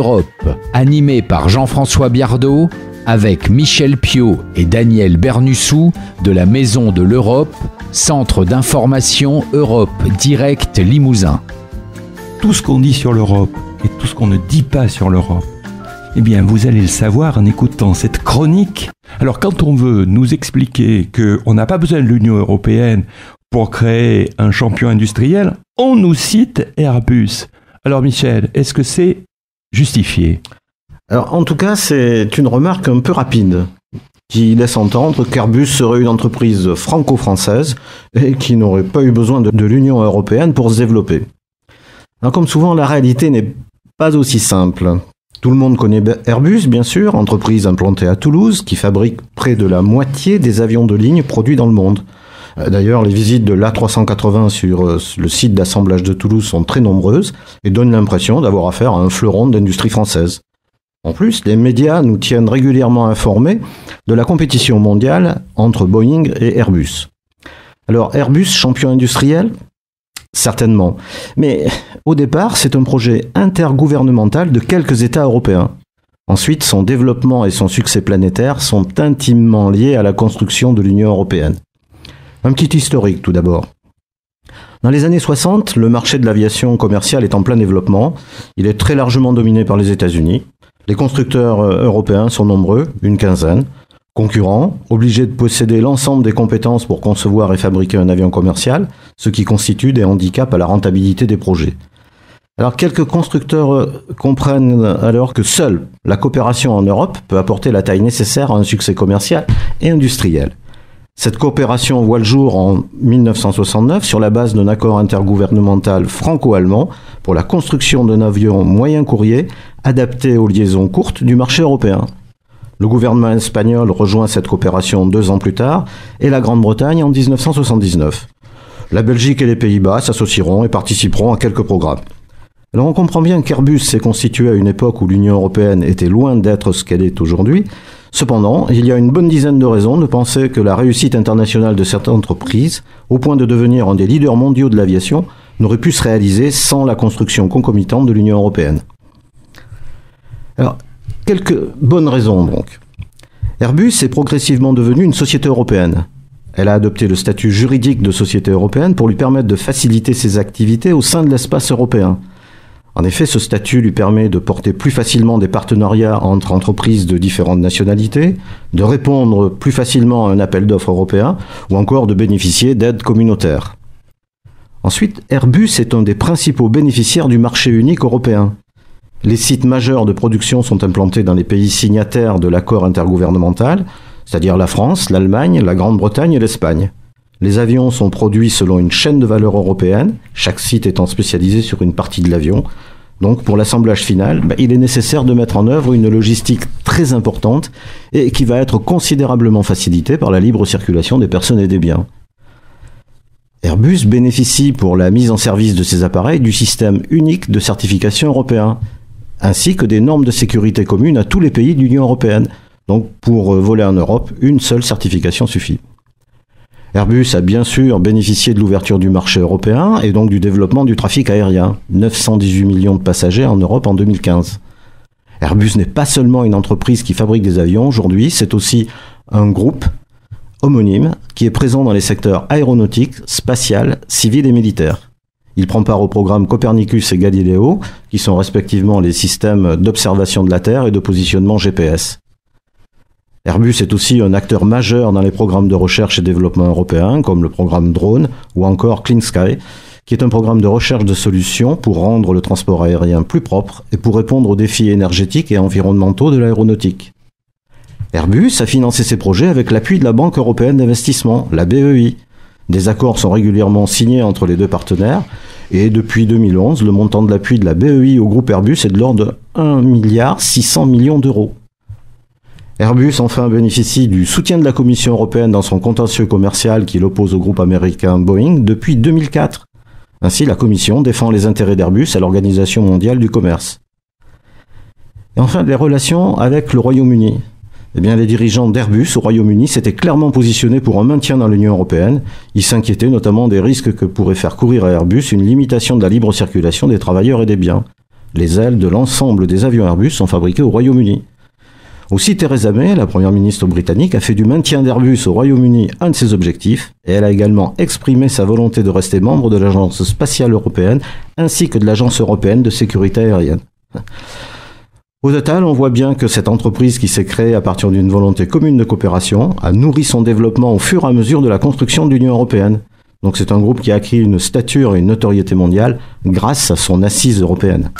Europe, animé par Jean-François Biardot, avec Michel Piot et Daniel Bernussou de la Maison de l'Europe, Centre d'information Europe Direct Limousin. Tout ce qu'on dit sur l'Europe et tout ce qu'on ne dit pas sur l'Europe, eh bien, vous allez le savoir en écoutant cette chronique. Alors, quand on veut nous expliquer qu'on n'a pas besoin de l'Union européenne pour créer un champion industriel, on nous cite Airbus. Alors, Michel, est-ce que c'est justifié ? Alors, en tout cas, c'est une remarque un peu rapide qui laisse entendre qu'Airbus serait une entreprise franco-française et qui n'aurait pas eu besoin de l'Union européenne pour se développer. Alors, comme souvent, la réalité n'est pas aussi simple. Tout le monde connaît Airbus, bien sûr, entreprise implantée à Toulouse, qui fabrique près de la moitié des avions de ligne produits dans le monde. D'ailleurs, les visites de l'A380 sur le site d'assemblage de Toulouse sont très nombreuses et donnent l'impression d'avoir affaire à un fleuron d'industrie française. En plus, les médias nous tiennent régulièrement informés de la compétition mondiale entre Boeing et Airbus. Alors, Airbus, champion industriel ? Certainement. Mais au départ, c'est un projet intergouvernemental de quelques États européens. Ensuite, son développement et son succès planétaire sont intimement liés à la construction de l'Union européenne. Un petit historique tout d'abord. Dans les années 60, le marché de l'aviation commerciale est en plein développement. Il est très largement dominé par les États-Unis. Les constructeurs européens sont nombreux, une quinzaine. Concurrents, obligés de posséder l'ensemble des compétences pour concevoir et fabriquer un avion commercial, ce qui constitue des handicaps à la rentabilité des projets. Alors quelques constructeurs comprennent alors que seule la coopération en Europe peut apporter la taille nécessaire à un succès commercial et industriel. Cette coopération voit le jour en 1969 sur la base d'un accord intergouvernemental franco-allemand pour la construction d'un avion moyen courrier adapté aux liaisons courtes du marché européen. Le gouvernement espagnol rejoint cette coopération 2 ans plus tard et la Grande-Bretagne en 1979. La Belgique et les Pays-Bas s'associeront et participeront à quelques programmes. Alors on comprend bien qu'Airbus s'est constitué à une époque où l'Union européenne était loin d'être ce qu'elle est aujourd'hui. Cependant, il y a une bonne dizaine de raisons de penser que la réussite internationale de cette entreprise, au point de devenir un des leaders mondiaux de l'aviation, n'aurait pu se réaliser sans la construction concomitante de l'Union européenne. Alors, quelques bonnes raisons donc. Airbus est progressivement devenue une société européenne. Elle a adopté le statut juridique de société européenne pour lui permettre de faciliter ses activités au sein de l'espace européen. En effet, ce statut lui permet de porter plus facilement des partenariats entre entreprises de différentes nationalités, de répondre plus facilement à un appel d'offres européen ou encore de bénéficier d'aides communautaires. Ensuite, Airbus est un des principaux bénéficiaires du marché unique européen. Les sites majeurs de production sont implantés dans les pays signataires de l'accord intergouvernemental, c'est-à-dire la France, l'Allemagne, la Grande-Bretagne et l'Espagne. Les avions sont produits selon une chaîne de valeur européenne, chaque site étant spécialisé sur une partie de l'avion. Donc pour l'assemblage final, il est nécessaire de mettre en œuvre une logistique très importante et qui va être considérablement facilitée par la libre circulation des personnes et des biens. Airbus bénéficie pour la mise en service de ces appareils du système unique de certification européen, ainsi que des normes de sécurité communes à tous les pays de l'Union européenne. Donc pour voler en Europe, une seule certification suffit. Airbus a bien sûr bénéficié de l'ouverture du marché européen et donc du développement du trafic aérien. 918 millions de passagers en Europe en 2015. Airbus n'est pas seulement une entreprise qui fabrique des avions aujourd'hui, c'est aussi un groupe homonyme qui est présent dans les secteurs aéronautique, spatial, civil et militaire. Il prend part au programme Copernicus et Galileo, qui sont respectivement les systèmes d'observation de la Terre et de positionnement GPS. Airbus est aussi un acteur majeur dans les programmes de recherche et développement européens, comme le programme Drone ou encore Clean Sky, qui est un programme de recherche de solutions pour rendre le transport aérien plus propre et pour répondre aux défis énergétiques et environnementaux de l'aéronautique. Airbus a financé ses projets avec l'appui de la Banque européenne d'investissement, la BEI. Des accords sont régulièrement signés entre les deux partenaires et depuis 2011, le montant de l'appui de la BEI au groupe Airbus est de l'ordre de 1,6 milliard d'euros. Airbus enfin bénéficie du soutien de la Commission européenne dans son contentieux commercial qui l'oppose au groupe américain Boeing depuis 2004. Ainsi, la Commission défend les intérêts d'Airbus à l'Organisation mondiale du commerce. Et enfin, les relations avec le Royaume-Uni. Eh bien, les dirigeants d'Airbus au Royaume-Uni s'étaient clairement positionnés pour un maintien dans l'Union européenne. Ils s'inquiétaient notamment des risques que pourrait faire courir à Airbus une limitation de la libre circulation des travailleurs et des biens. Les ailes de l'ensemble des avions Airbus sont fabriquées au Royaume-Uni. Aussi, Theresa May, la première ministre britannique, a fait du maintien d'Airbus au Royaume-Uni un de ses objectifs, et elle a également exprimé sa volonté de rester membre de l'Agence spatiale européenne ainsi que de l'Agence européenne de sécurité aérienne. Au total, on voit bien que cette entreprise qui s'est créée à partir d'une volonté commune de coopération a nourri son développement au fur et à mesure de la construction de l'Union européenne. Donc c'est un groupe qui a acquis une stature et une notoriété mondiale grâce à son assise européenne.